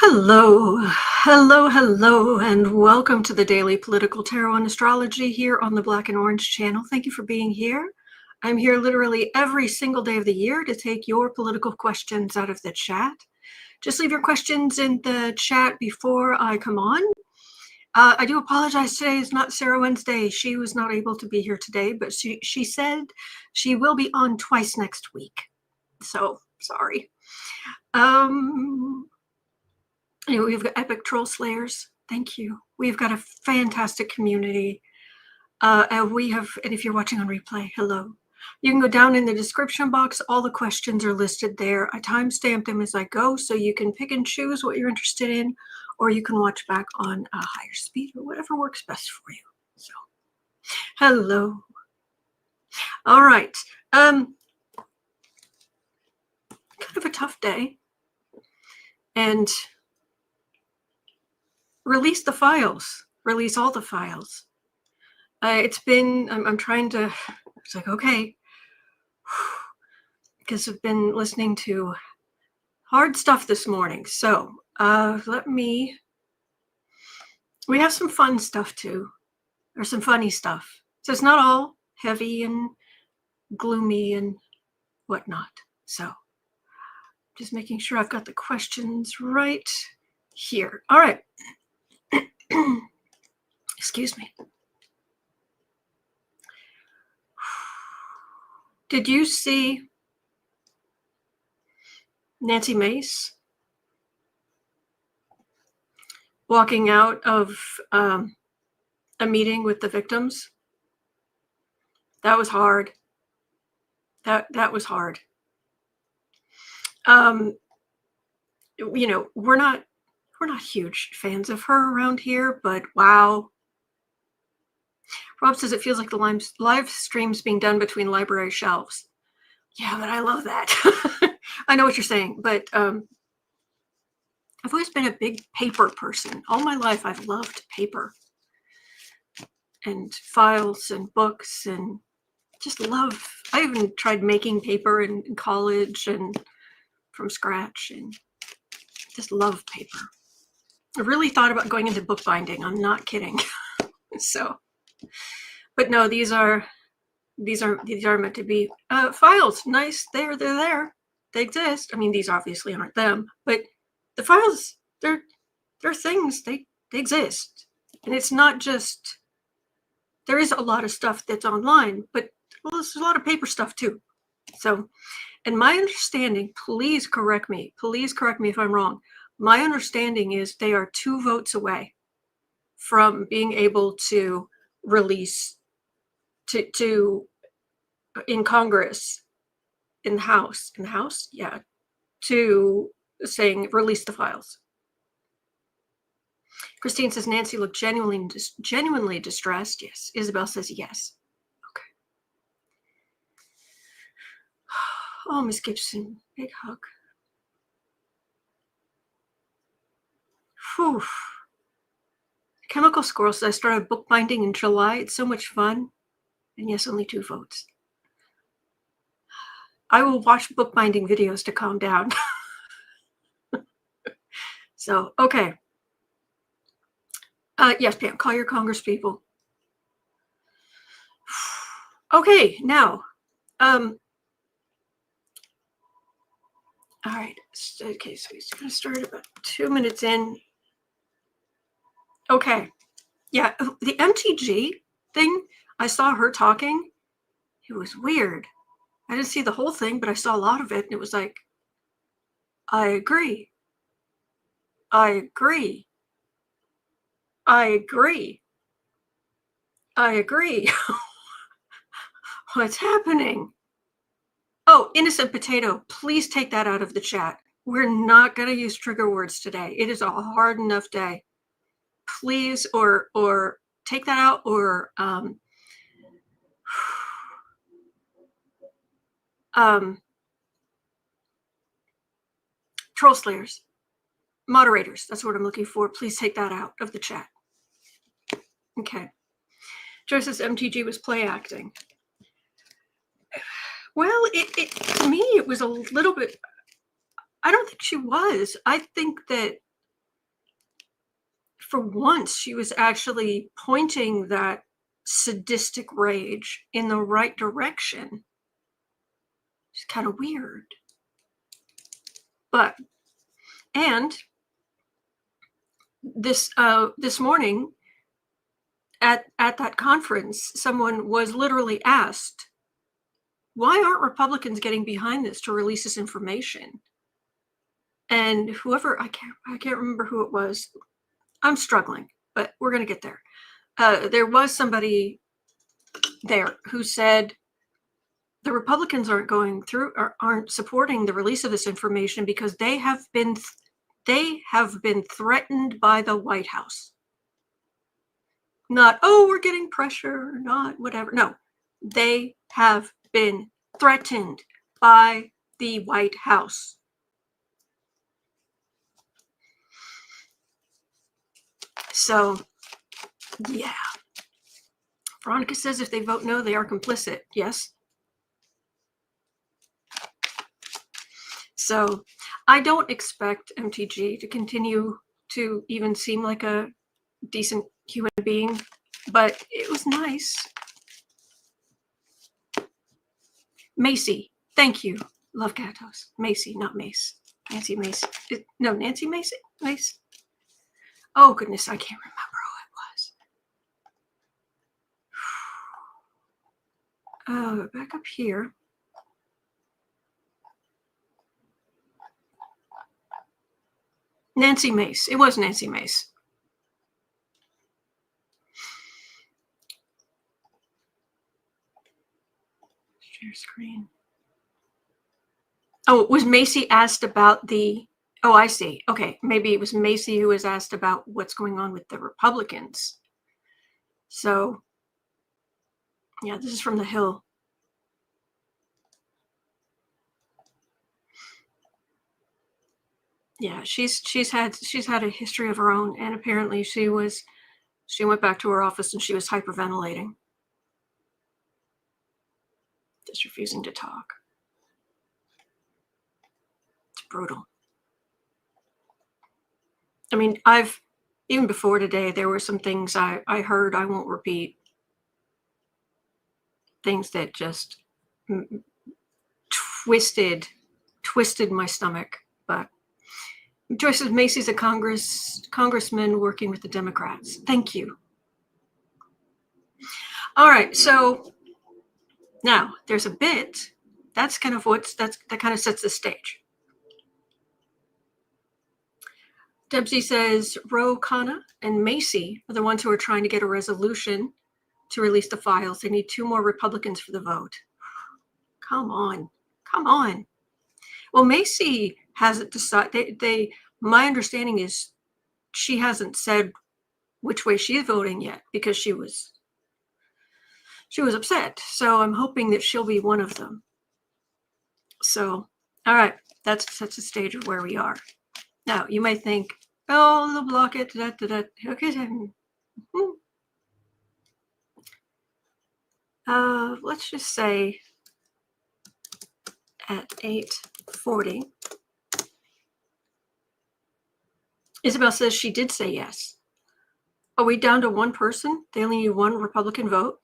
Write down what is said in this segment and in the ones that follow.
Hello, and welcome to the Daily Political Tarot and Astrology here on the Black and Orange channel. Thank you for being here. I'm here literally every single day of the year to take your political questions out of the chat. Just leave your questions in the chat before I come on. I do apologize, today is not Sarah Wednesday. She was not able to be here today, but she said she will be on twice next week. So, sorry. Anyway, we've got epic troll slayers. Thank you. We've got a fantastic community. And if you're watching on replay, hello. You can go down in the description box. All the questions are listed there. I timestamp them as I go, so you can pick and choose what you're interested in, or you can watch back on a higher speed or whatever works best for you. So, hello. All right. Kind of a tough day. And release the files. Release all the files. I'm trying to, it's like, okay, because I've been listening to hard stuff this morning. So we have some fun stuff too, or some funny stuff. So it's not all heavy and gloomy and whatnot. So just making sure I've got the questions right here. All right. Excuse me. Did you see Nancy Mace walking out of a meeting with the victims? That was hard. That was hard. You know, we're not huge fans of her around here, but wow. Rob says it feels like the live stream's being done between library shelves. Yeah, but I love that. I know what you're saying, but I've always been a big paper person. All my life, I've loved paper and files and books and just love. I even tried making paper in college and from scratch and just love paper. I really thought about going into bookbinding. I'm not kidding. So, but no, these are meant to be files. Nice, they're there. They exist. I mean, these obviously aren't them, but the files, they're things. They exist, and it's not just. There is a lot of stuff that's online, but there's a lot of paper stuff too. So, and my understanding, please correct me if I'm wrong. My understanding is they are 2 votes away from being able to release to in Congress, in the House, yeah, to saying release the files. Christine says Nancy looked genuinely distressed. Yes. Isabel says yes. Okay. Oh, Miss Gibson, big hug. Whew. Chemical Squirrel says I started bookbinding in July. It's so much fun. And yes, only 2 votes. I will watch bookbinding videos to calm down. So, okay. Yes, Pam, call your Congress people. Okay, now. All right. Okay, so he's going to start about 2 minutes in. Okay. Yeah, the MTG thing, I saw her talking. It was weird. I didn't see the whole thing, but I saw a lot of it, and it was like, I agree. What's happening? Oh, innocent potato, please take that out of the chat. We're not going to use trigger words today. It is a hard enough day. Please, or take that out, or troll slayers, moderators, that's what I'm looking for. Please take that out of the chat. Okay. Joe says MTG was play acting. Well, to me, it was a little bit, I don't think she was. I think that for once, she was actually pointing that sadistic rage in the right direction. It's kind of weird. But, and this morning at that conference, someone was literally asked, why aren't Republicans getting behind this to release this information? And whoever, I can't remember who it was. I'm struggling, but we're going to get there. There was somebody there who said the Republicans aren't going through or aren't supporting the release of this information because they have been threatened by the White House. Not, oh, we're getting pressure, not whatever. No, they have been threatened by the White House. So, yeah. Veronica says if they vote no, they are complicit. Yes. So I don't expect MTG to continue to even seem like a decent human being, but it was nice. Macy, thank you. Love Gatos. Macy, not Mace. Nancy Mace. No, Nancy Macy? Mace? Oh, goodness, I can't remember who it was. Back up here. Nancy Mace. It was Nancy Mace. Share screen. Oh, was Macy asked about the... Oh, I see. Okay, maybe it was Macy who was asked about what's going on with the Republicans. So, yeah, this is from the Hill. Yeah, she's had a history of her own, and apparently she went back to her office and she was hyperventilating, just refusing to talk. It's brutal. I mean, even before today, there were some things I heard, I won't repeat, things that just twisted my stomach. But Joyce says Macy's a congressman working with the Democrats. Thank you. All right, so now there's a bit that kind of sets the stage. Debsy says Ro Khanna and Macy are the ones who are trying to get a resolution to release the files. They need 2 more Republicans for the vote. Come on. Well, Macy hasn't decided. My understanding is she hasn't said which way she's voting yet because she was upset. So I'm hoping that she'll be one of them. So, all right, that sets the stage of where we are. Now, you might think, oh, they'll block it. Okay. Let's just say at 8:40. Isabel says she did say yes. Are we down to 1 person? They only need 1 Republican vote?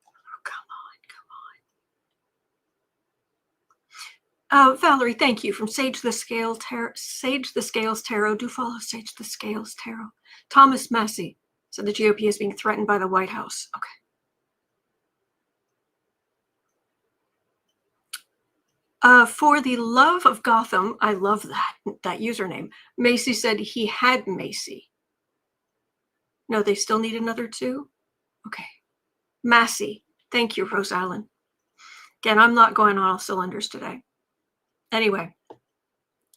Oh, come on. Valerie, thank you. From Sage the Scales Tarot. Do follow Sage the Scales Tarot. Thomas Massey said the GOP is being threatened by the White House. Okay. For the love of Gotham, I love that username. Macy said he had Macy. No, they still need another 2? Okay. Massey. Thank you, Rose Allen. Again, I'm not going on all cylinders today. Anyway,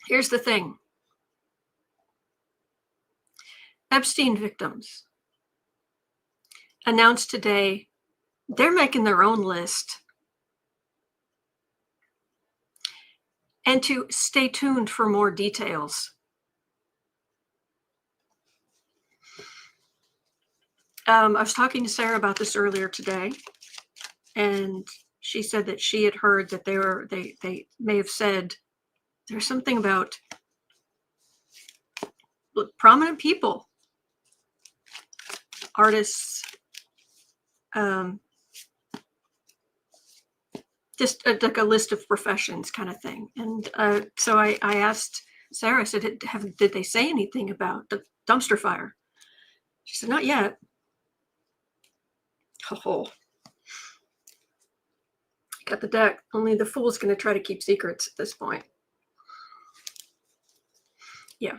here's the thing. Epstein victims announced today they're making their own list. And to stay tuned for more details. I was talking to Sarah about this earlier today, and she said that she had heard that they may have said there's something about prominent people, artists, just like a list of professions kind of thing. And so I asked Sarah, I said, did they say anything about the dumpster fire? She said, not yet. Oh, got the deck. Only the fool's going to try to keep secrets at this point. Yeah.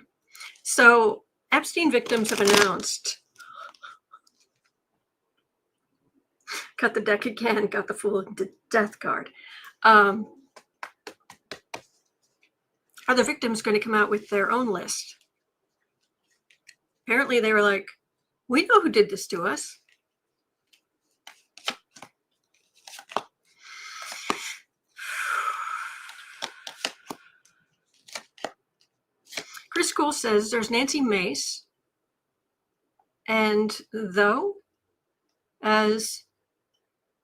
So Epstein victims have announced. Got the deck again. Got the Fool of Death card. Are the victims going to come out with their own list? Apparently they were like, we know who did this to us. Chris School says there's Nancy Mace, and though as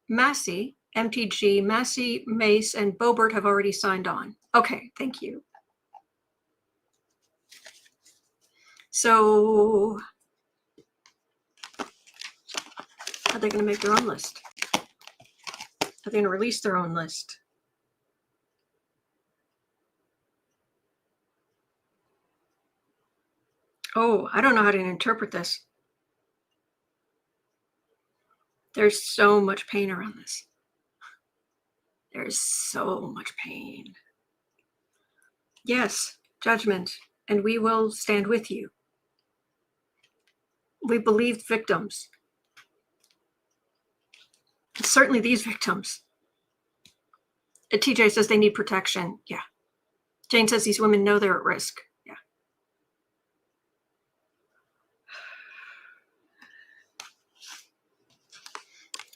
Massey, MTG, Massey, Mace, and Boebert have already signed on. Okay, thank you. So are they going to make their own list? Are they going to release their own list? Oh, I don't know how to interpret this. There's so much pain around this. There's so much pain. Yes, judgment, and we will stand with you. We believed victims. Certainly these victims. TJ says they need protection. Yeah. Jane says these women know they're at risk. Yeah.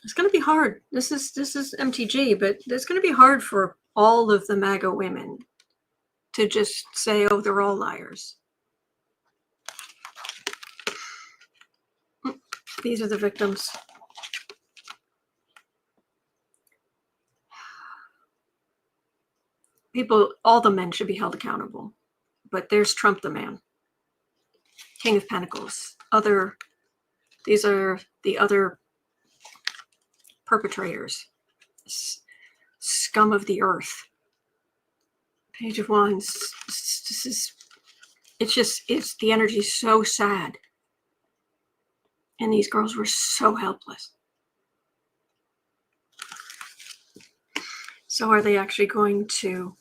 It's going to be hard. This is MTG, but it's going to be hard for all of the MAGA women to just say, oh, they're all liars. These are the victims. People, all the men should be held accountable. But there's Trump the man. King of Pentacles. These are the other perpetrators. Scum of the earth. Page of Wands. It's the energy so sad. And these girls were so helpless. So are they actually going to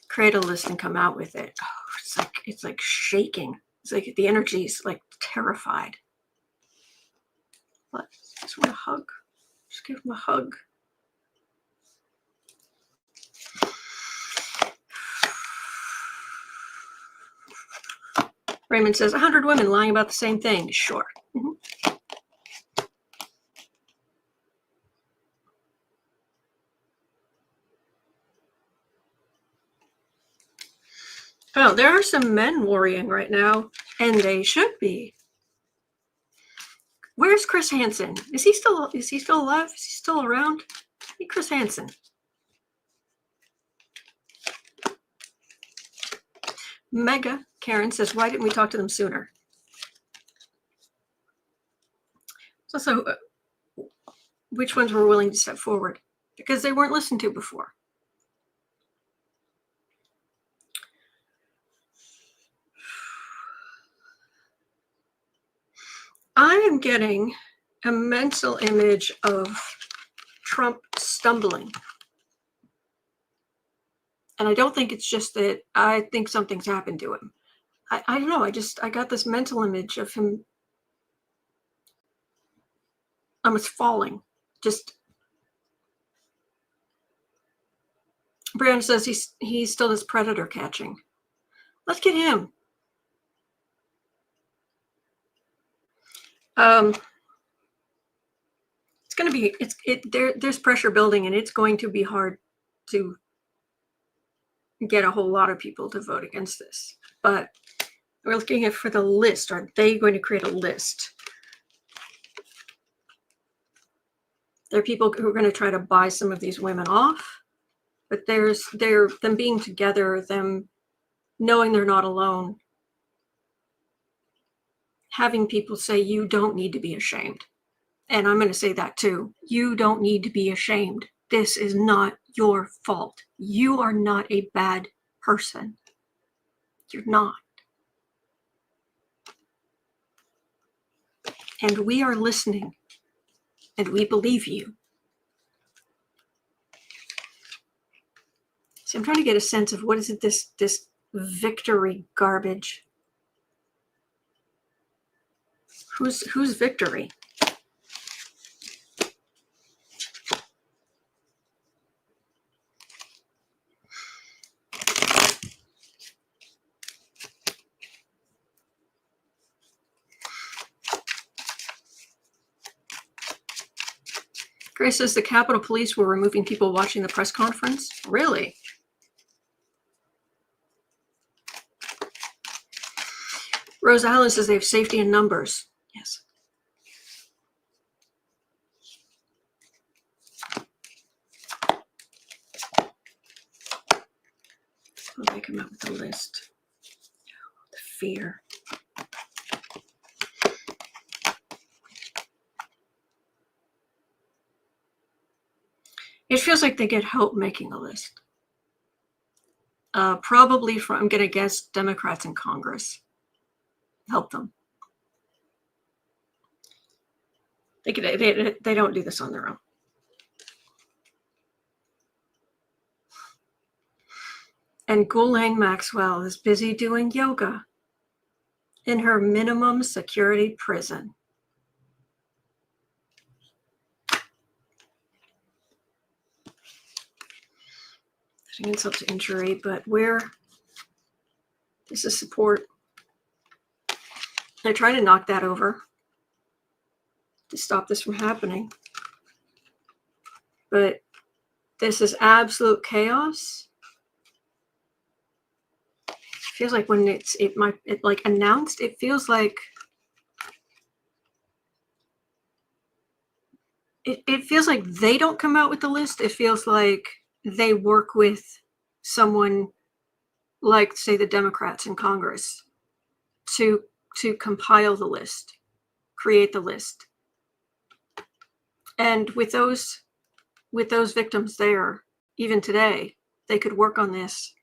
create a list and come out with it? Oh, it's like shaking. It's like the energy is like terrified. But I just want a hug. Just give them a hug. Raymond says 100 women lying about the same thing. Sure. Mm-hmm. Oh, there are some men worrying right now, and they should be. Where's Chris Hansen? Is he still alive? Is he still around? Hey, Chris Hansen. Mega Karen says, why didn't we talk to them sooner? So which ones were willing to step forward? Because they weren't listened to before. I am getting a mental image of Trump stumbling. And I don't think it's just that I think something's happened to him. I don't know. I got this mental image of him almost falling. Just Brianna says he still does predator catching. Let's get him. It's going to be there's pressure building, and it's going to be hard to get a whole lot of people to vote against this. But we're looking at for the list. Are they going to create a list? There are people who are going to try to buy some of these women off, but they're them being together, them knowing they're not alone. having people say, you don't need to be ashamed. And I'm going to say that too. You don't need to be ashamed. This is not your fault. You are not a bad person. You're not. And we are listening. And we believe you. So I'm trying to get a sense of what is it, this victory garbage. Who's victory? Grace says the Capitol Police were removing people watching the press conference. Really? Rose Allen says they have safety in numbers. Yes. I'll make them up with the list. The fear. It feels like they get help making a list. Probably from, I'm going to guess, Democrats in Congress. Help them. They don't do this on their own. And Ghislaine Maxwell is busy doing yoga in her minimum security prison. Insult to injury, but this is support. I try to knock that over to stop this from happening. But this is absolute chaos. It feels like when it like announced, it feels like it feels like they don't come out with the list. It feels like they work with someone like, say, the Democrats in Congress to compile the list, create the list. And with those victims there, even today, they could work on this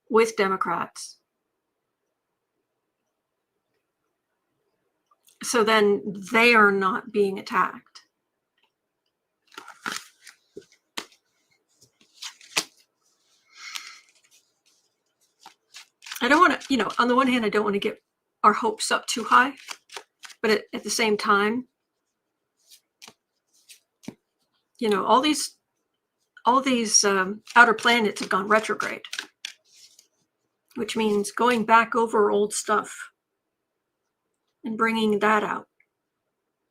with Democrats. So then they are not being attacked. I don't want to, on the one hand, I don't want to get our hopes up too high, but at the same time, all these outer planets have gone retrograde, which means going back over old stuff and bringing that out,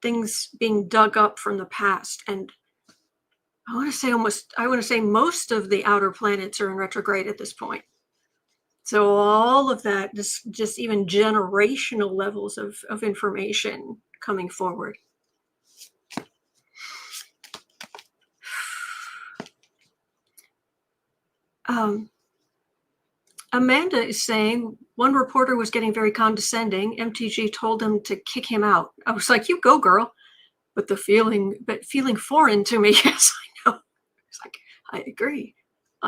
things being dug up from the past. And I want to say most of the outer planets are in retrograde at this point. So all of that, just even generational levels of information coming forward. Amanda is saying one reporter was getting very condescending. MTG told him to kick him out. I was like, you go, girl. But feeling foreign to me. Yes, I know. It's like, I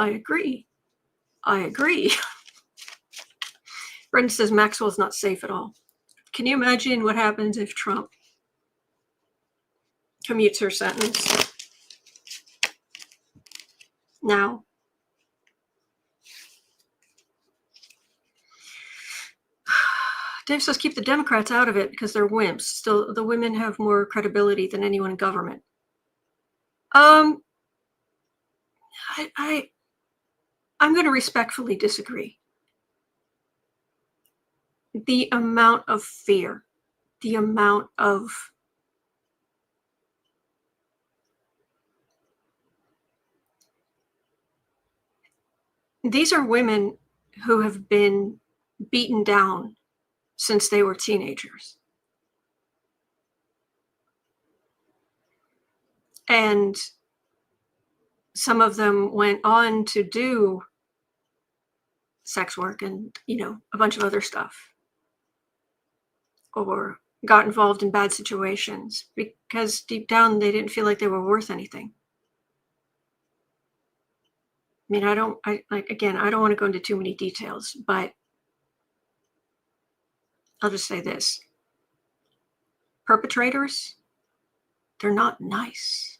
agree. Brendan says Maxwell's not safe at all. Can you imagine what happens if Trump commutes her sentence now? Dave says keep the Democrats out of it because they're wimps. Still, the women have more credibility than anyone in government. I'm going to respectfully disagree. The amount of fear, the amount of these are women who have been beaten down since they were teenagers. And some of them went on to do sex work and, a bunch of other stuff. or got involved in bad situations because deep down they didn't feel like they were worth anything. I mean, I don't want to go into too many details, but I'll just say this. Perpetrators, they're not nice.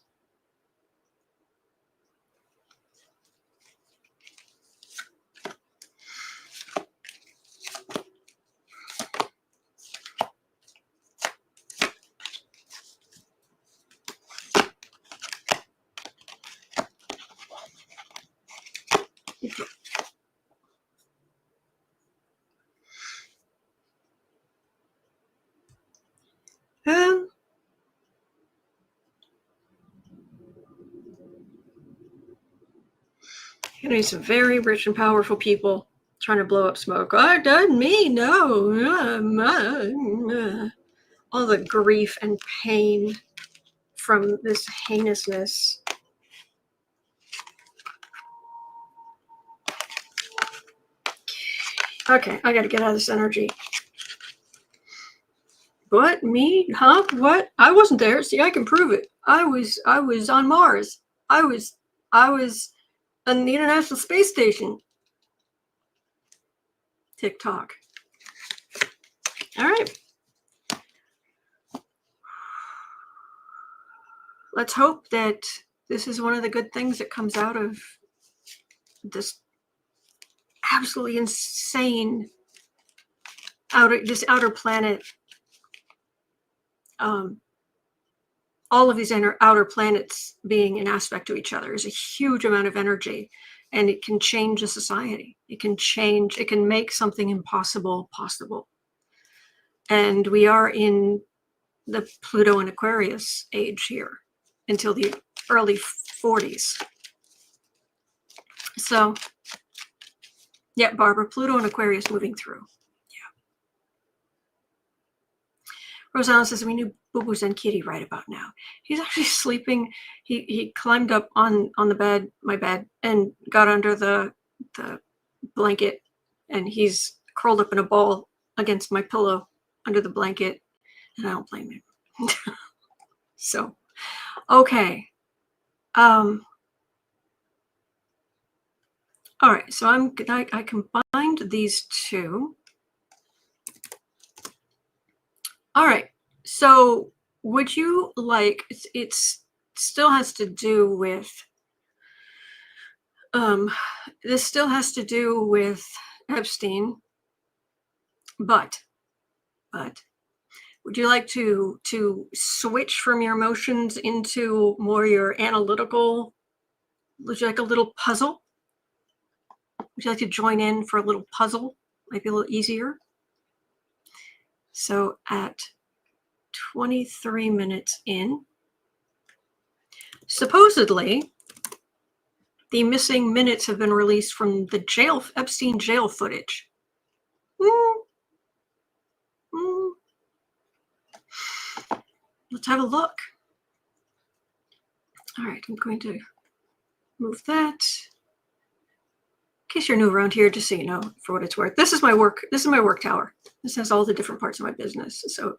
You know, some very rich and powerful people trying to blow up smoke. Oh, it doesn't me, no. All the grief and pain from this heinousness. Okay, I gotta get out of this energy. What? Me? Huh? What? I wasn't there. See, I can prove it. I was on Mars. I was on the International Space Station. TikTok. All right. Let's hope that this is one of the good things that comes out of this absolutely insane outer planet. All of these outer planets being an aspect to each other is a huge amount of energy, and it can change a society. It can make something impossible possible. And we are in the Pluto and Aquarius age here until the early 40s. So, yeah, Barbara, Pluto and Aquarius moving through. Yeah. Rosanna says, we knew Boo Boo's and Kitty right about now. He's actually sleeping. He climbed up on the bed, my bed, and got under the blanket, and he's curled up in a ball against my pillow under the blanket, and I don't blame him. So, okay. All right, so I combined these two. All right, so would you like, it still has to do with, this still has to do with Epstein, but would you like to switch from your emotions into more your analytical? Would you like a little puzzle? Would you like to join in for a little puzzle? Might be a little easier. So at 23 minutes in, supposedly the missing minutes have been released from the Epstein jail footage. Let's have a look. All right, I'm going to move that. In case you're new around here, just so you know, for what it's worth, this is my work tower. This has all the different parts of my business, so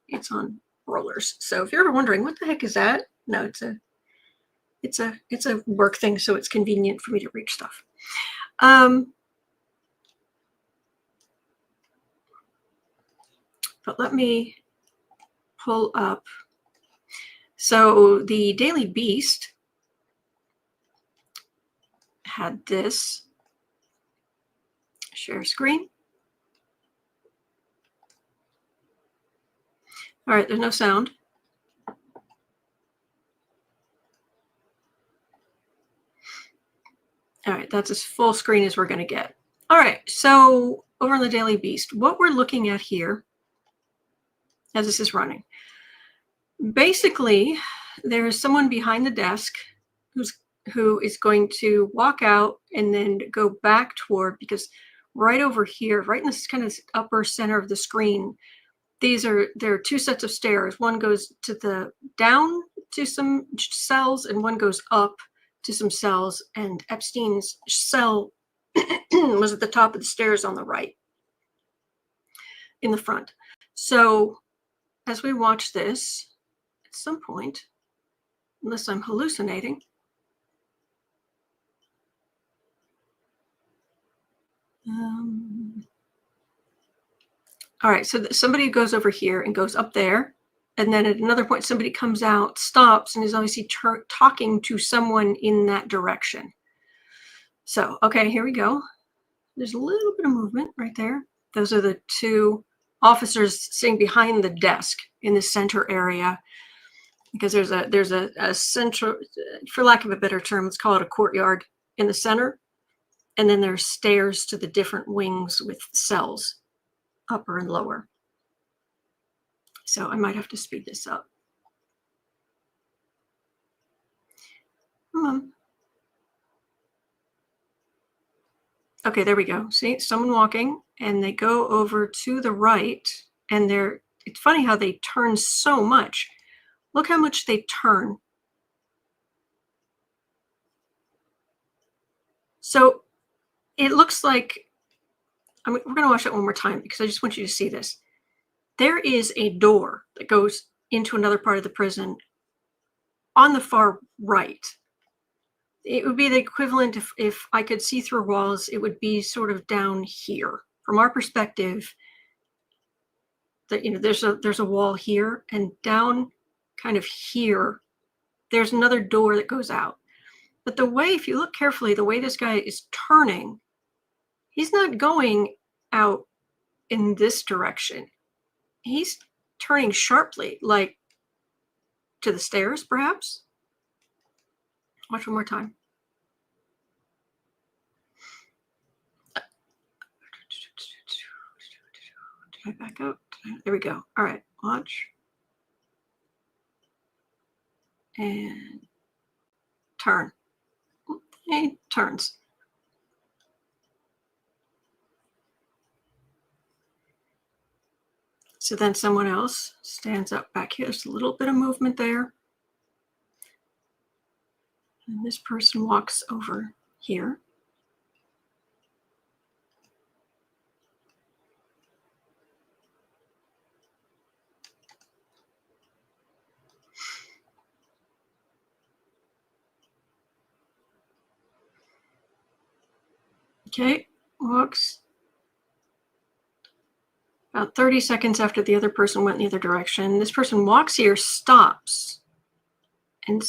it's on rollers. So if you're ever wondering what the heck is that, no, it's a work thing, so it's convenient for me to reach stuff. But let me pull up. So the Daily Beast had this. Share screen. All right, there's no sound. All right, that's as full screen as we're going to get. All right, so over on the Daily Beast, what we're looking at here, as this is running, basically, there's someone behind the desk who is going to walk out and then go back toward, because right over here, right in this kind of upper center of the screen, there are two sets of stairs. One goes to the down to some cells, and one goes up to some cells. And Epstein's cell was at the top of the stairs on the right, in the front. So as we watch this, at some point, unless I'm hallucinating, all right, so somebody goes over here and goes up there. And then at another point, somebody comes out, stops, and is obviously talking to someone in that direction. So, okay, here we go. There's a little bit of movement right there. Those are the two officers sitting behind the desk in the center area, because there's a central, for lack of a better term, let's call it a courtyard in the center. And then there's stairs to the different wings with cells, upper and lower. So I might have to speed this up. Okay, there we go. See, someone walking, and they go over to the right, and it's funny how they turn so much. Look how much they turn. So it looks like, I mean, we're going to watch that one more time because I just want you to see this. There is a door that goes into another part of the prison on the far right. It would be the equivalent if I could see through walls, it would be sort of down here. From our perspective, that, you know, there's a wall here, and down kind of here, there's another door that goes out. But the way, if you look carefully, the way this guy is turning, he's not going out in this direction. He's turning sharply, like to the stairs, perhaps. Watch one more time. Did I back up? There we go. All right, watch. And turn. He turns. So then someone else stands up back here. There's a little bit of movement there. And this person walks over here. Okay, walks. About 30 seconds after the other person went in the other direction, this person walks here, stops, and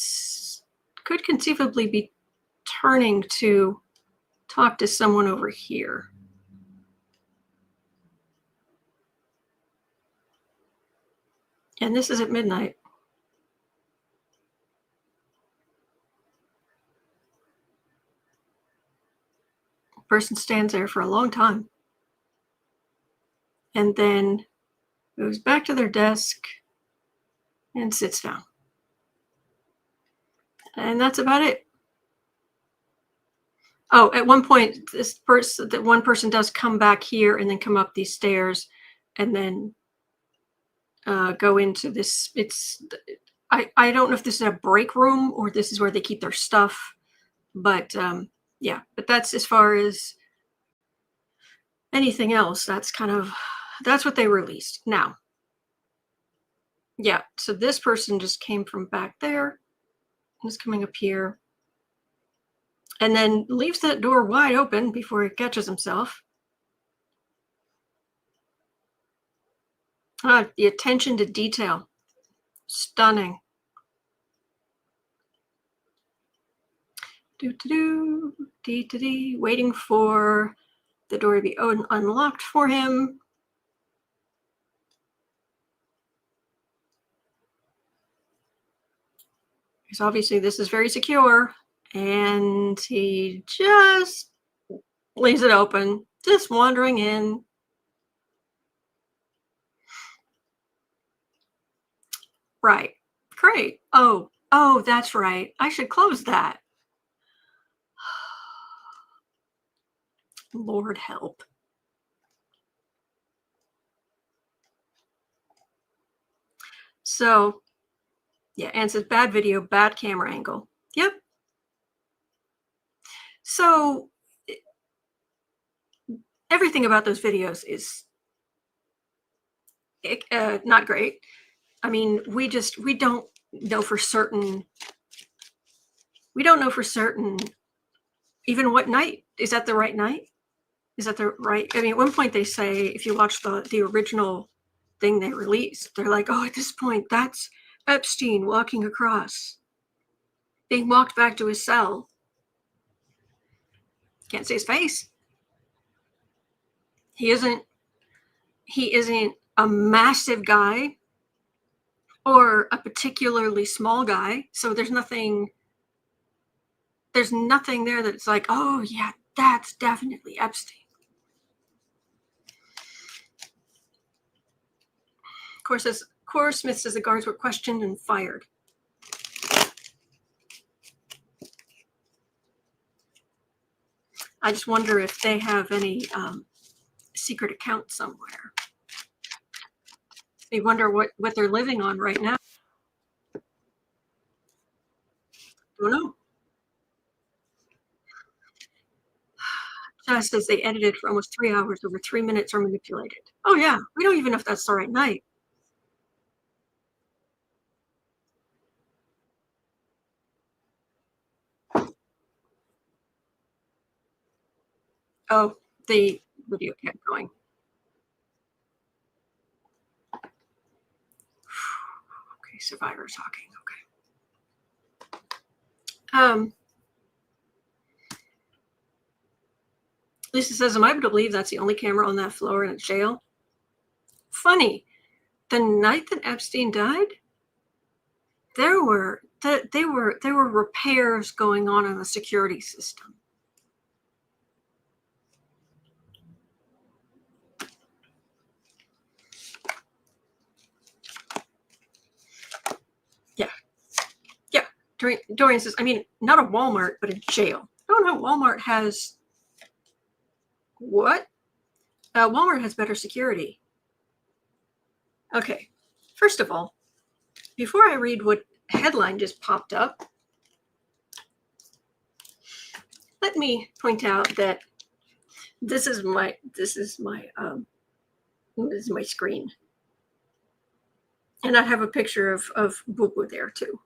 could conceivably be turning to talk to someone over here. And this is at midnight. The person stands there for a long time and then goes back to their desk and sits down. And that's about it. Oh, at one point, that one person does come back here and then come up these stairs and then go into this. I don't know if this is a break room or this is where they keep their stuff, but yeah, but that's as far as anything else. That's what they released. Now, yeah, so this person just came from back there, is coming up here, and then leaves that door wide open before he catches himself. The attention to detail, stunning. Waiting for the door to be unlocked for him. Because obviously this is very secure, and he just leaves it open, just wandering in. Right. Great. Oh, that's right. I should close that. Lord help. So, yeah, and says bad video, bad camera angle. Yep. So everything about those videos is Not great. I mean, we don't know for certain. We don't know for certain even what night. Is that the right night? Is that the right? I mean, at one point they say, if you watch the original thing they released, they're like, oh, at this point, that's Epstein walking across, being walked back to his cell. Can't see his face. He isn't a massive guy or a particularly small guy. So there's nothing there that's like, oh yeah, that's definitely Epstein. Cora Smith says the guards were questioned and fired. I just wonder if they have any secret account somewhere. I wonder what they're living on right now. Don't know. Jess says they edited for almost 3 hours, over 3 minutes are manipulated. Oh yeah, we don't even know if that's the right night. Oh, the video kept going. Okay, survivor talking. Okay. Lisa says, am I able to believe that's the only camera on that floor in a jail? Funny, the night that Epstein died, there were repairs going on in the security system. Yeah. Dorian says, I mean, not a Walmart, but a jail. Oh no, Walmart has what? Walmart has better security. Okay, first of all, before I read what headline just popped up, let me point out that this is my screen, and I have a picture of Boo Boo there too.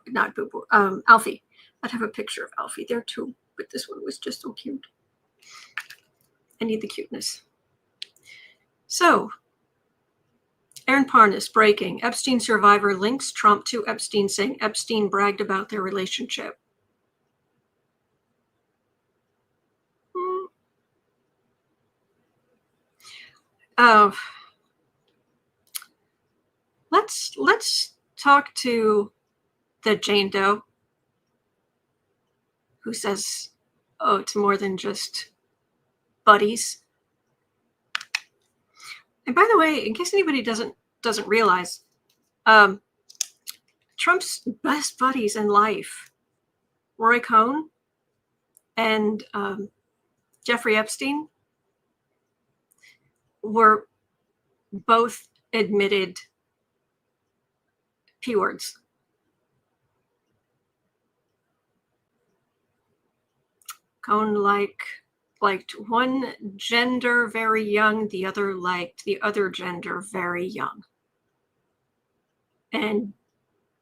Not Boo Boo, Alfie. I'd have a picture of Alfie there too, but this one was just so cute. I need the cuteness. So, Aaron Parnas breaking. Epstein survivor links Trump to Epstein, saying Epstein bragged about their relationship. Let's talk to the Jane Doe who says, oh, it's more than just buddies. And by the way, in case anybody doesn't realize, Trump's best buddies in life, Roy Cohn and Jeffrey Epstein, were both admitted P words. Cohn liked one gender very young, the other liked the other gender very young. And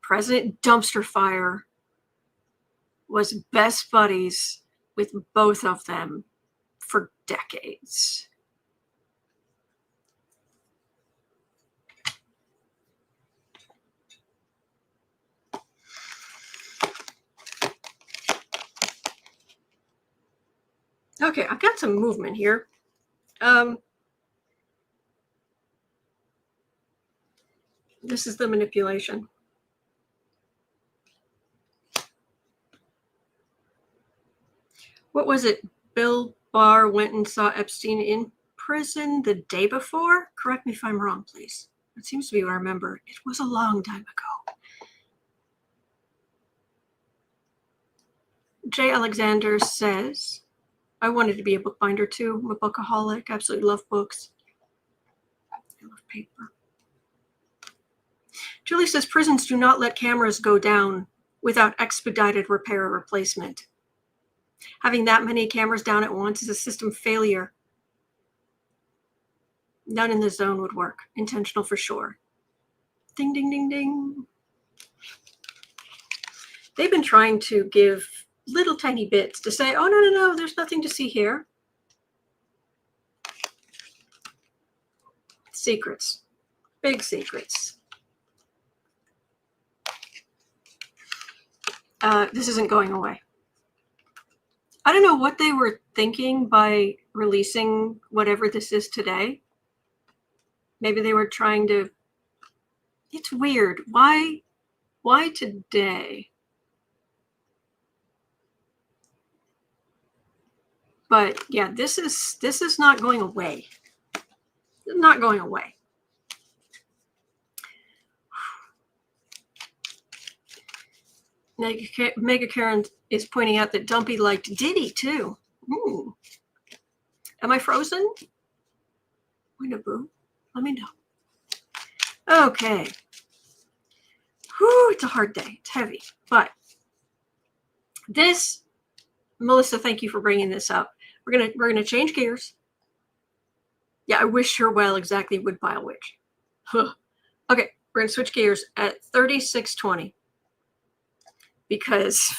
President Dumpster Fire was best buddies with both of them for decades. Okay, I've got some movement here. This is the manipulation. What was it? Bill Barr went and saw Epstein in prison the day before? Correct me if I'm wrong, please. It seems to be what I remember. It was a long time ago. Jay Alexander says, I wanted to be a bookbinder too. I'm a bookaholic. Absolutely love books. I love paper. Julie says, prisons do not let cameras go down without expedited repair or replacement. Having that many cameras down at once is a system failure. None in the zone would work. Intentional for sure. Ding, ding, ding, ding. They've been trying to give little tiny bits to say, oh, no, there's nothing to see here. Secrets. Big secrets. This isn't going away. I don't know what they were thinking by releasing whatever this is today. Maybe they were trying to... It's weird. Why today? But yeah, this is not going away. Not going away. Mega Karen is pointing out that Dumpy liked Diddy too. Ooh. Am I frozen? Boo. Let me know. Okay. Whew, it's a hard day. It's heavy. But this, Melissa, thank you for bringing this up. We're gonna change gears. Yeah, I wish her well. Exactly, Woodpile Witch. Huh. Okay, we're gonna switch gears at 36:20 because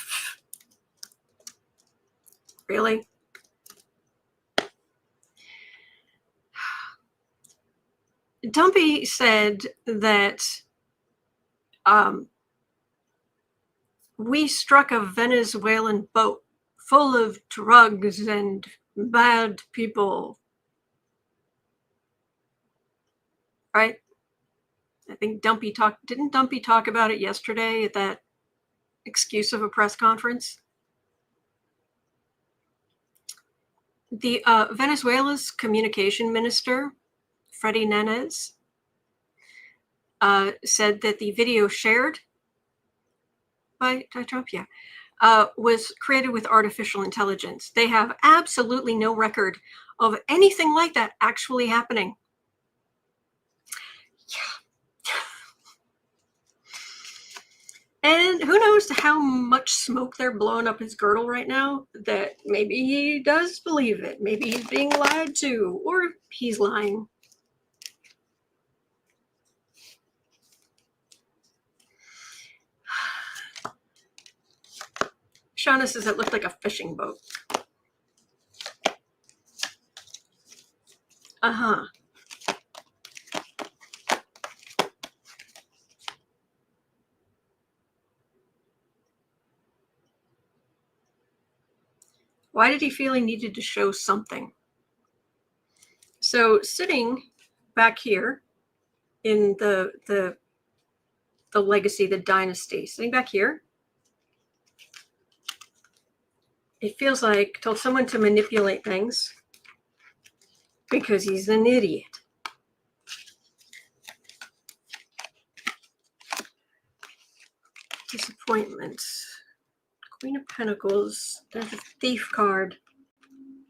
really. Dumpy said that we struck a Venezuelan boat full of drugs and bad people. Right? I think didn't Dumpy talk about it yesterday at that excuse of a press conference? The Venezuela's communication minister, Freddy Nanez, said that the video shared by Trump, was created with artificial intelligence. They have absolutely no record of anything like that actually happening. And who knows how much smoke they're blowing up his girdle right now, that maybe he does believe it. Maybe he's being lied to, or he's lying. Shauna says it looked like a fishing boat. Uh-huh. Why did he feel he needed to show something? So sitting back here in the legacy, the dynasty, sitting back here, it feels like told someone to manipulate things because he's an idiot. Disappointments. Queen of Pentacles. There's a Thief card.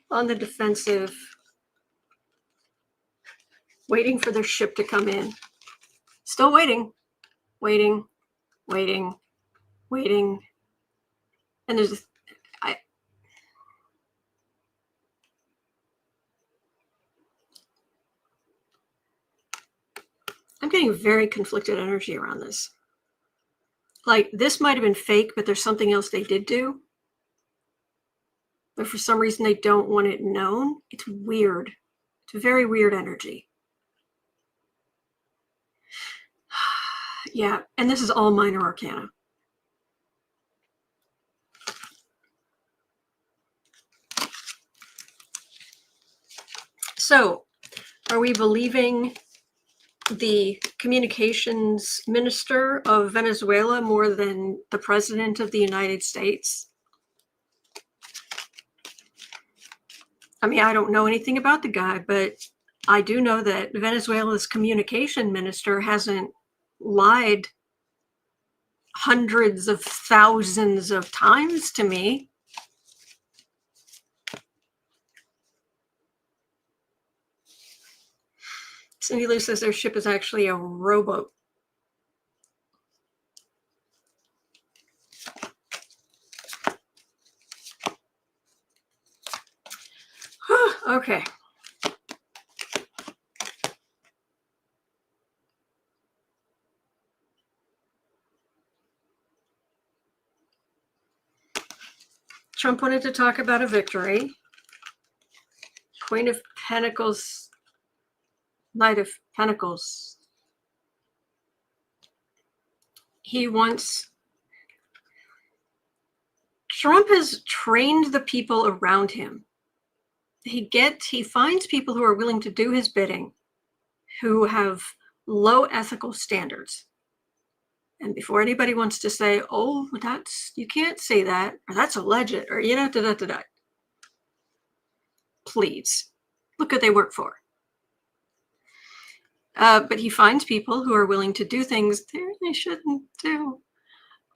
On the defensive. Waiting for their ship to come in. Still waiting. Waiting. Waiting. Waiting. And there's I'm getting very conflicted energy around this. Like, this might have been fake, but there's something else they did do. But for some reason, they don't want it known. It's weird. It's a very weird energy. Yeah, and this is all minor arcana. So, are we believing the communications minister of Venezuela more than the president of the United States? I mean, I don't know anything about the guy, but I do know that Venezuela's communication minister hasn't lied hundreds of thousands of times to me. Cindy Lou says their ship is actually a rowboat. Okay. Trump wanted to talk about a victory. Queen of Pentacles, Knight of Pentacles. Trump has trained the people around him. He finds people who are willing to do his bidding, who have low ethical standards. And before anybody wants to say, oh, you can't say that, or that's alleged, or please look what they work for. But he finds people who are willing to do things they shouldn't do.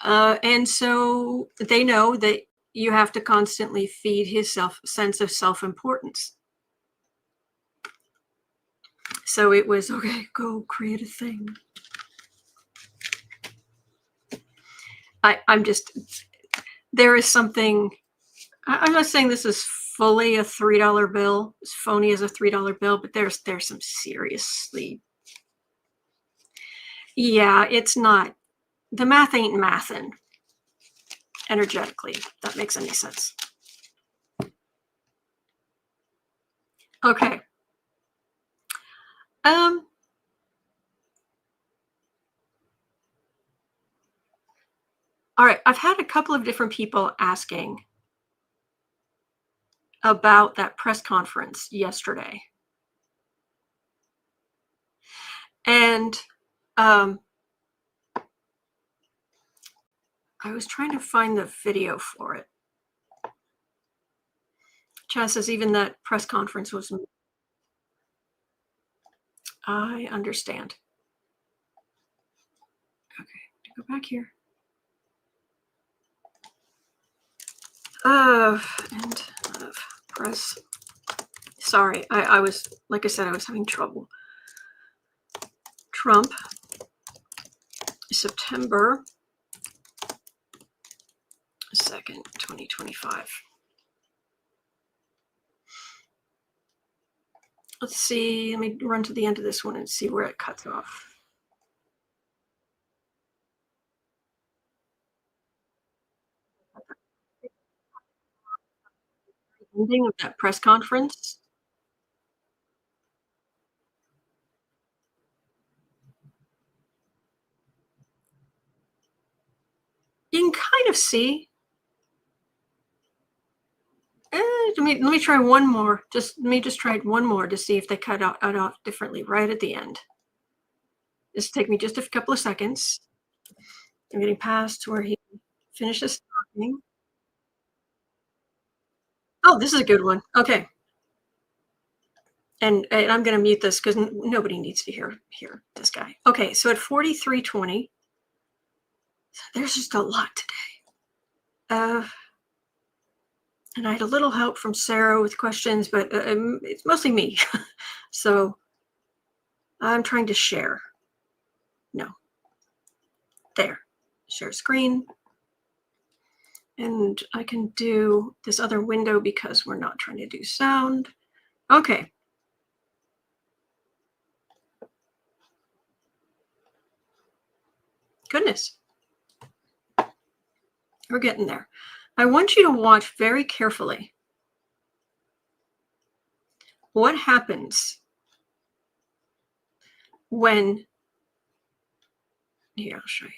And so they know that you have to constantly feed his sense of self-importance. So it was, okay, go create a thing. There is something, I'm not saying this is fully a $3 bill, as phony as a $3 bill, but there's some seriously, yeah, it's not, the math ain't mathin' energetically, if that makes any sense. Okay. All right, I've had a couple of different people asking about that press conference yesterday. And I was trying to find the video for it. Chaz says even that press conference was... I understand. Okay, go back here. And press. Sorry, I was, like I said, I was having trouble. Trump, September 2nd, 2025. Let's see, let me run to the end of this one and see where it cuts off. Ending of that press conference. You can kind of see. Let me try one more. Let me try one more to see if they cut out off differently right at the end. This will take me just a couple of seconds. I'm getting past where he finishes talking. Oh, this is a good one. Okay. And I'm going to mute this because nobody needs to hear this guy. Okay, so at 43:20, there's just a lot today. And I had a little help from Sarah with questions, but it's mostly me. So I'm trying to share. No. There. Share screen. And I can do this other window because we're not trying to do sound. Okay. Goodness. We're getting there. I want you to watch very carefully what happens when, here, I'll show you.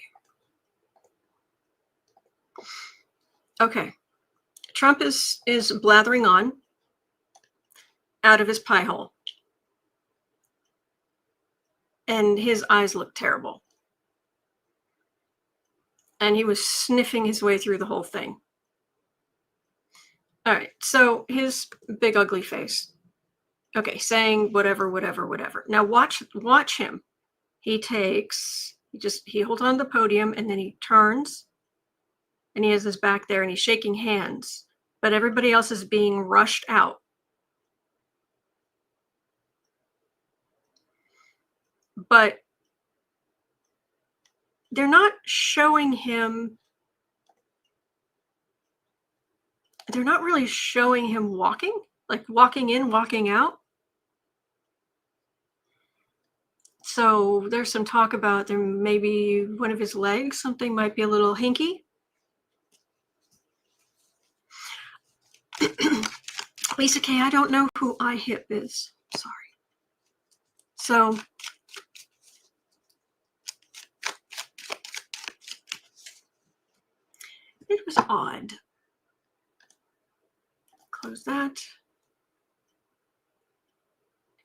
Okay. Trump is blathering on out of his pie hole. And his eyes look terrible. And he was sniffing his way through the whole thing. All right, so his big ugly face. Okay, saying whatever. Now watch him. He holds on the podium and then he turns and he has his back there and he's shaking hands, but everybody else is being rushed out. But they're not showing him, they're not really showing him walking, like walking in, walking out. So there's some talk about there maybe one of his legs, something might be a little hinky. Lisa K, I don't know who iHip is. Sorry. So it was odd. Close that.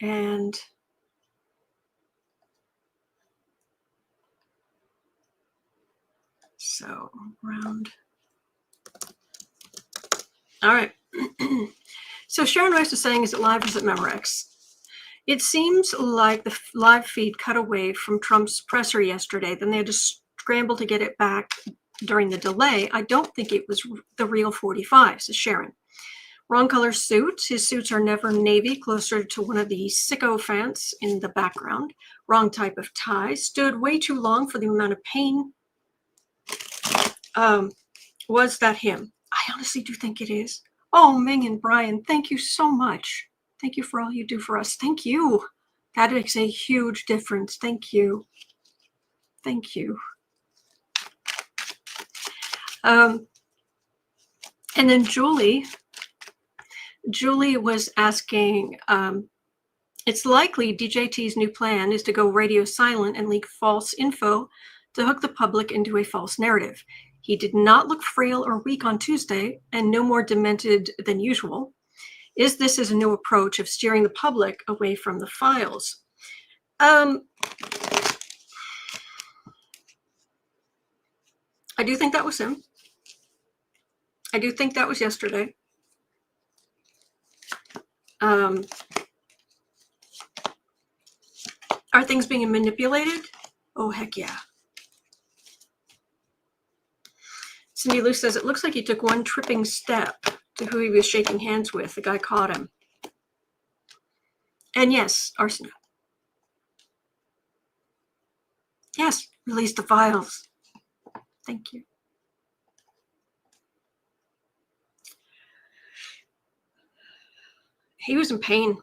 And so round. All right. So Sharon Rice was saying, is it live or is it Memorex? It seems like the live feed cut away from Trump's presser yesterday. Then they had to scramble to get it back during the delay. I don't think it was the real 45, says Sharon. Wrong color suit. His suits are never navy, closer to one of the sicko-phants in the background. Wrong type of tie. Stood way too long for the amount of pain. Was that him? I honestly do think it is. Oh, Ming and Brian, thank you so much. Thank you for all you do for us. Thank you. That makes a huge difference. Thank you. Thank you. And then Julie was asking, it's likely DJT's new plan is to go radio silent and leak false info to hook the public into a false narrative. He did not look frail or weak on Tuesday and no more demented than usual. Is this as a new approach of steering the public away from the files? I do think that was him. I do think that was yesterday. Are things being manipulated? Oh, heck yeah. Cindy Lou says, it looks like he took one tripping step to who he was shaking hands with. The guy caught him. And yes, arsenic. Yes, release the files. Thank you. He was in pain.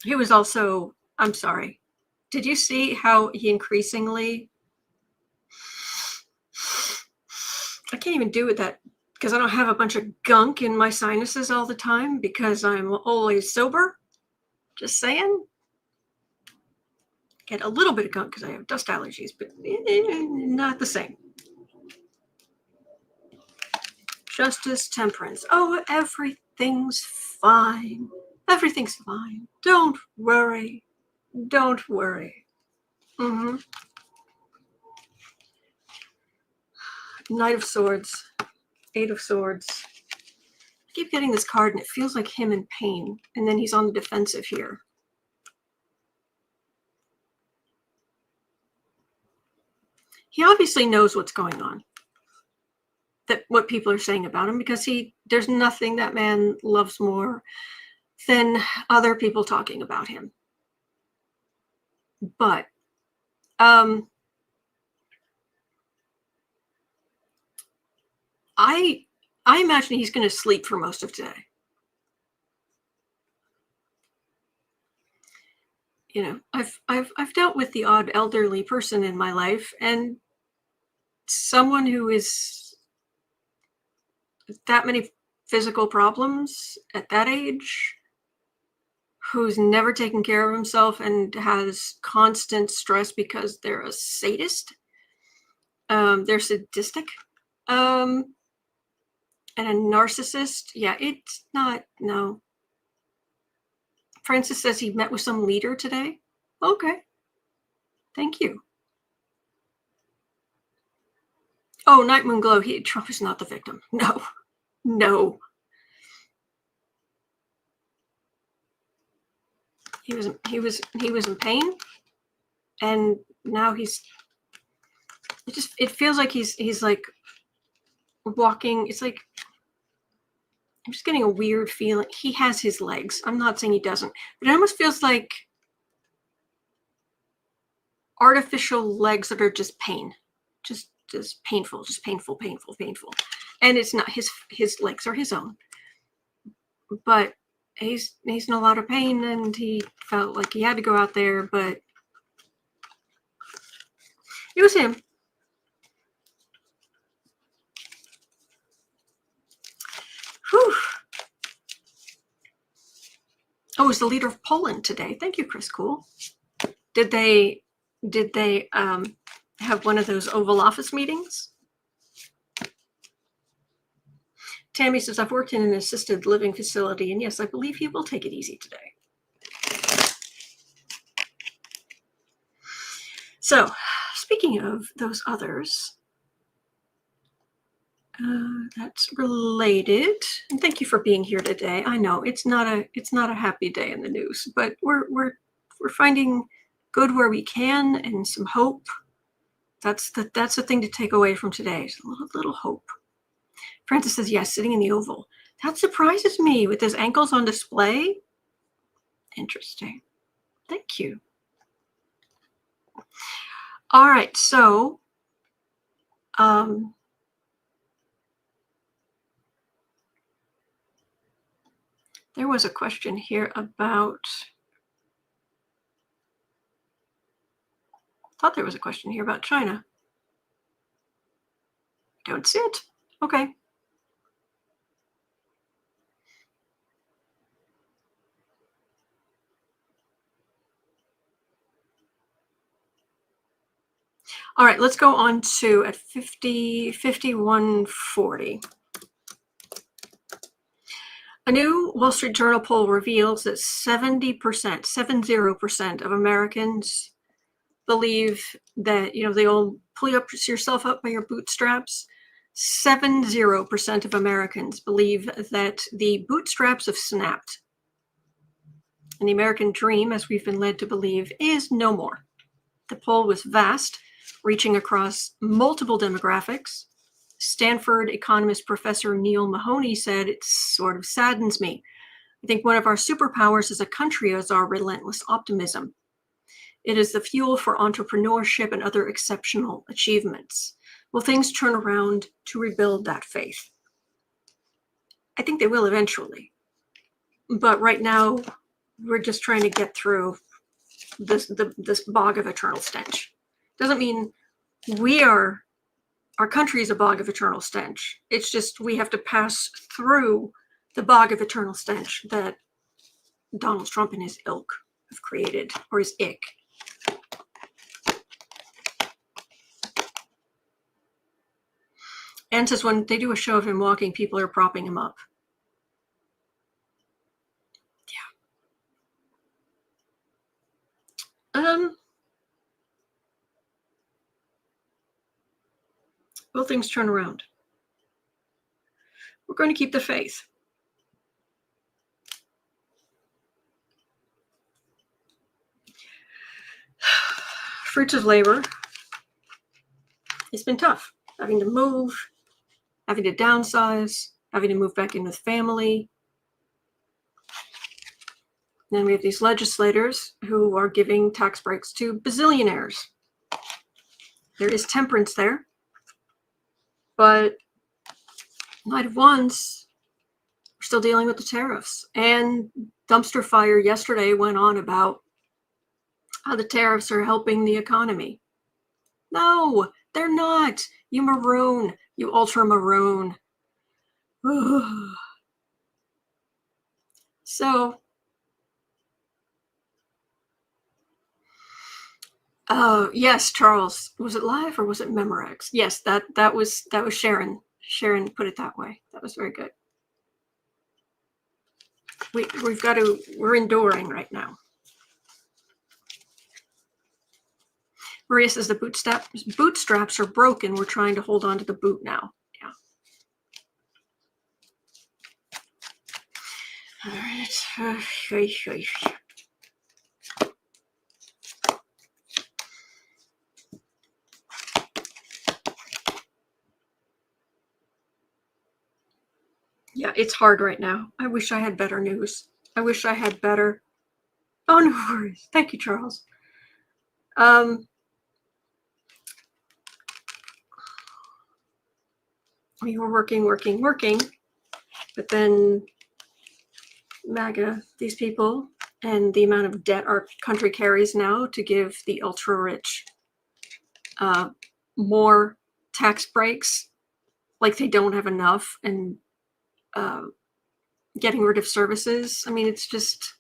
He was also, I'm sorry. Did you see how he increasingly, I can't even do with that because I don't have a bunch of gunk in my sinuses all the time because I'm always sober. Just saying. Get a little bit of gunk because I have dust allergies, but not the same. Justice, temperance. Oh, everything's fine. Everything's fine. Don't worry. Don't worry. Knight of Swords. Eight of Swords. I keep getting this card and it feels like him in pain. And then he's on the defensive here. He obviously knows what's going on. That what people are saying about him, because there's nothing that man loves more than other people talking about him. But I imagine he's going to sleep for most of today. You know, I've dealt with the odd elderly person in my life, and someone who is that many physical problems at that age, who's never taken care of himself and has constant stress because they're a sadist, they're sadistic, and a narcissist. Yeah, it's not, no. Francis says he met with some leader today. Okay. Thank you. Oh, Night Moon Glow. Trump is not the victim. No. No. He was in pain, and now it feels like he's like walking. It's like I'm just getting a weird feeling. He has his legs. I'm not saying he doesn't, but it almost feels like artificial legs that are just pain, just painful, just painful. And it's not his legs are his own, but he's in a lot of pain, and he felt like he had to go out there, but it was him. Whew. Oh, it was the leader of Poland today. Thank you, Chris Cool. Did they have one of those Oval Office meetings? Tammy says, I've worked in an assisted living facility, and yes, I believe he will take it easy today. So, speaking of those others, that's related. And thank you for being here today. I know it's not a happy day in the news, but we're finding good where we can and some hope. That's the thing to take away from today. Is a little hope. Francis says, yes, sitting in the Oval. That surprises me with his ankles on display. Interesting. Thank you. All right, so there was a question here about, I thought there was a question here about China. I don't see it. Okay. All right, let's go on to at 5140. A new Wall Street Journal poll reveals that 70% of Americans believe that, the old pull yourself up by your bootstraps. 70% of Americans believe that the bootstraps have snapped. And the American dream, as we've been led to believe, is no more. The poll was vast, reaching across multiple demographics. Stanford economist Professor Neil Mahoney said, it sort of saddens me. I think one of our superpowers as a country is our relentless optimism. It is the fuel for entrepreneurship and other exceptional achievements. Will things turn around to rebuild that faith? I think they will eventually. But right now, we're just trying to get through this bog of eternal stench. Doesn't mean our country is a bog of eternal stench. It's just we have to pass through the bog of eternal stench that Donald Trump and his ilk have created, or his ick. Anne says when they do a show of him walking, people are propping him up. Yeah. Will things turn around? We're going to keep the faith. Fruits of labor. It's been tough. Having to move, having to downsize, having to move back in with family. Then we have these legislators who are giving tax breaks to bazillionaires. There is temperance there. But night of wands, we're still dealing with the tariffs. And Dumpster Fire yesterday went on about how the tariffs are helping the economy. No, they're not. You maroon, you ultra maroon. So, yes, Charles, was it live or was it Memorex? Yes, that was Sharon. Sharon put it that way. That was very good. We're enduring right now. Maria says the bootstraps are broken. We're trying to hold on to the boot now. Yeah. All right. Yeah, it's hard right now. I wish I had better news. I wish I had better. Oh, no worries. Thank you, Charles. We were working, but then MAGA, these people, and the amount of debt our country carries now to give the ultra rich more tax breaks, like they don't have enough, and getting rid of services. I mean, it's just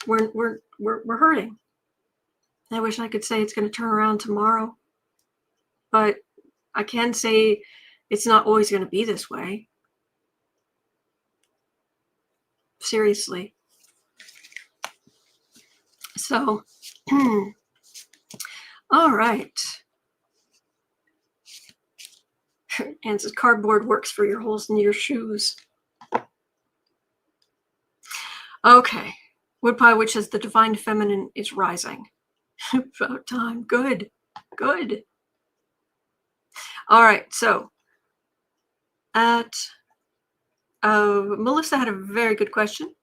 we're hurting. I wish I could say it's going to turn around tomorrow, but I can say it's not always going to be this way. Seriously. So, all right. And says cardboard works for your holes in your shoes. Okay. Woodpie Witch says the divine feminine is rising. About time. Good. Good. All right. So, Melissa had a very good question.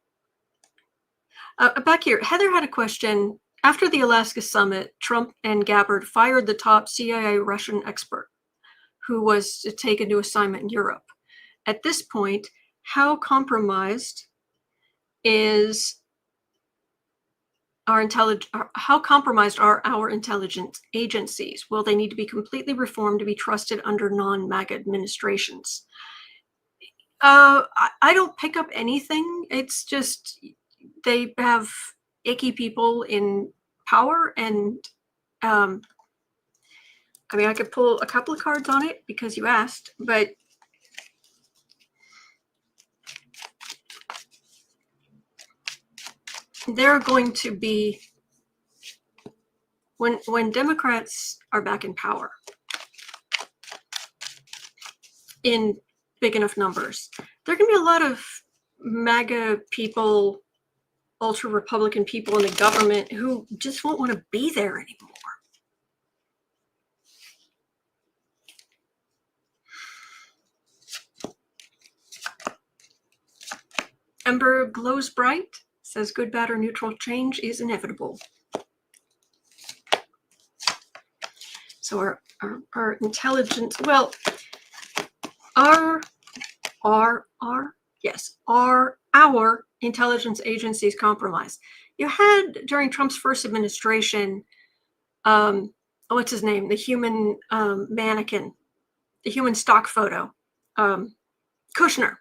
Back here, Heather had a question. After the Alaska summit, Trump and Gabbard fired the top CIA Russian expert who was to take a new assignment in Europe. At this point, how compromised are our intelligence agencies? Will they need to be completely reformed to be trusted under non-MAGA administrations? I don't pick up anything. It's just they have icky people in power, and I mean, I could pull a couple of cards on it because you asked, but they're going to be, when Democrats are back in power in big enough numbers, there are going to be a lot of MAGA people, ultra Republican people in the government who just won't want to be there anymore. Ember glows bright, says good, bad, or neutral change is inevitable. So our intelligence, well, are our intelligence agencies compromised? You had, during Trump's first administration, what's his name? The human mannequin, the human stock photo, Kushner.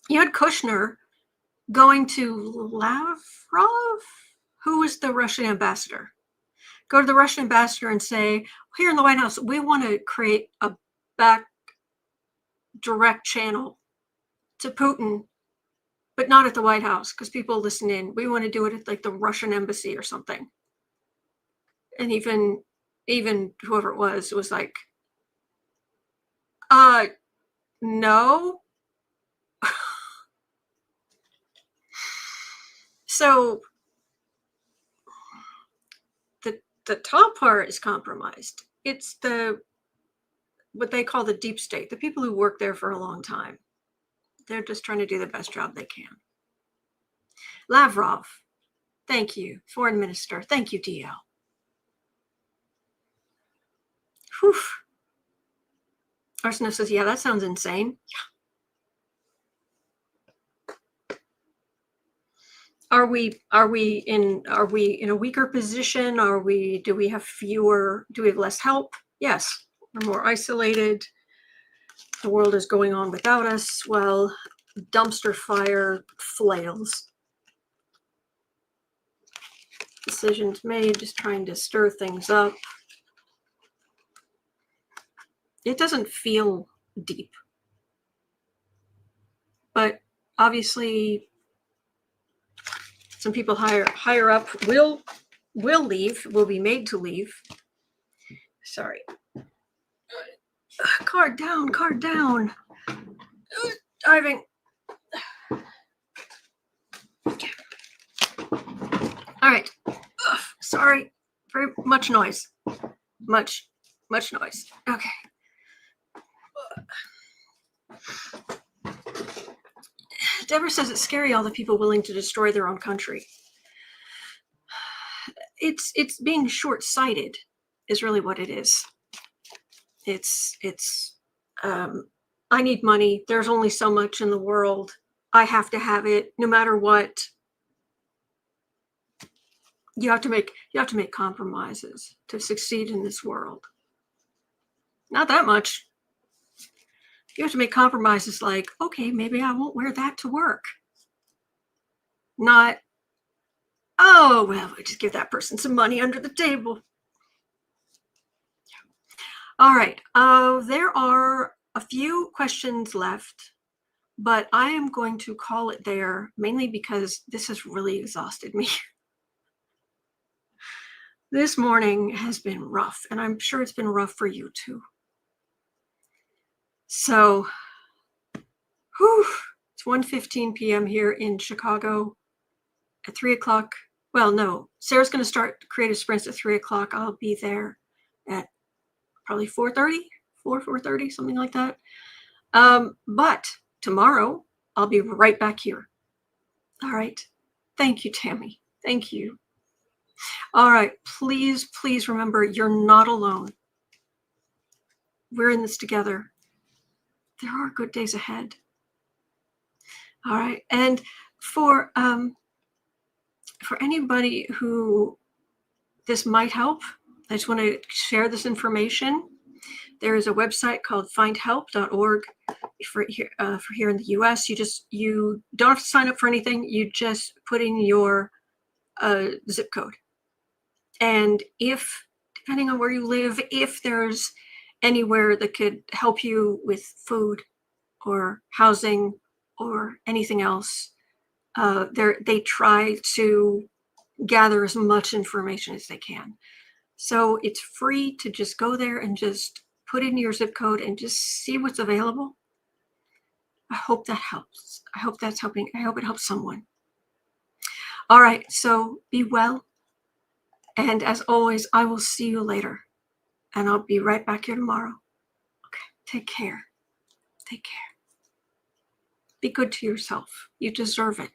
You had Kushner going to Lavrov, who was the Russian ambassador. Go to the Russian ambassador and say, here in the White House, we want to create a back direct channel to Putin, but not at the White House because people listen in. We want to do it at like the Russian embassy or something. And even whoever it was like, no. So the top part is compromised. It's what they call the deep state, the people who work there for a long time. They're just trying to do the best job they can. Lavrov, thank you. Foreign Minister, thank you, DL. Whew. Arsena says, yeah, that sounds insane. Yeah. Are we in a weaker position? Do we have less help? Yes. We're more isolated. The world is going on without us. Well, dumpster fire flails. Decisions made, just trying to stir things up. It doesn't feel deep. But obviously, some people higher up will leave, will be made to leave. Sorry. Card down. Diving. Okay. All right. Sorry. Very much noise. Much noise. Okay. Deborah says it's scary, all the people willing to destroy their own country. It's being short-sighted is really what it is. It's I need money. There's only so much in the world. I have to have it no matter what. You have to make compromises to succeed in this world. Not that much. You have to make compromises like, okay, maybe I won't wear that to work. Not, oh, well, we just give that person some money under the table. All right. There are a few questions left, but I am going to call it there, mainly because this has really exhausted me. This morning has been rough, and I'm sure it's been rough for you too. So, it's 1:15 p.m. here in Chicago. At 3 o'clock, well, no, Sarah's going to start creative sprints at 3 o'clock. I'll be there at probably 4:30, something like that. But tomorrow, I'll be right back here. All right. Thank you, Tammy. Thank you. All right. Please, please remember, you're not alone. We're in this together. There are good days ahead. All right. And for anybody who this might help, I just want to share this information. There is a website called findhelp.org for here in the US. You don't have to sign up for anything. You just put in your zip code. And if, depending on where you live, if there's anywhere that could help you with food or housing or anything else, they try to gather as much information as they can. So it's free to just go there and just put in your zip code and just see what's available. I hope that helps. I hope that's helping. I hope it helps someone. All right, so be well. And as always, I will see you later. And I'll be right back here tomorrow. Okay, take care. Take care. Be good to yourself. You deserve it.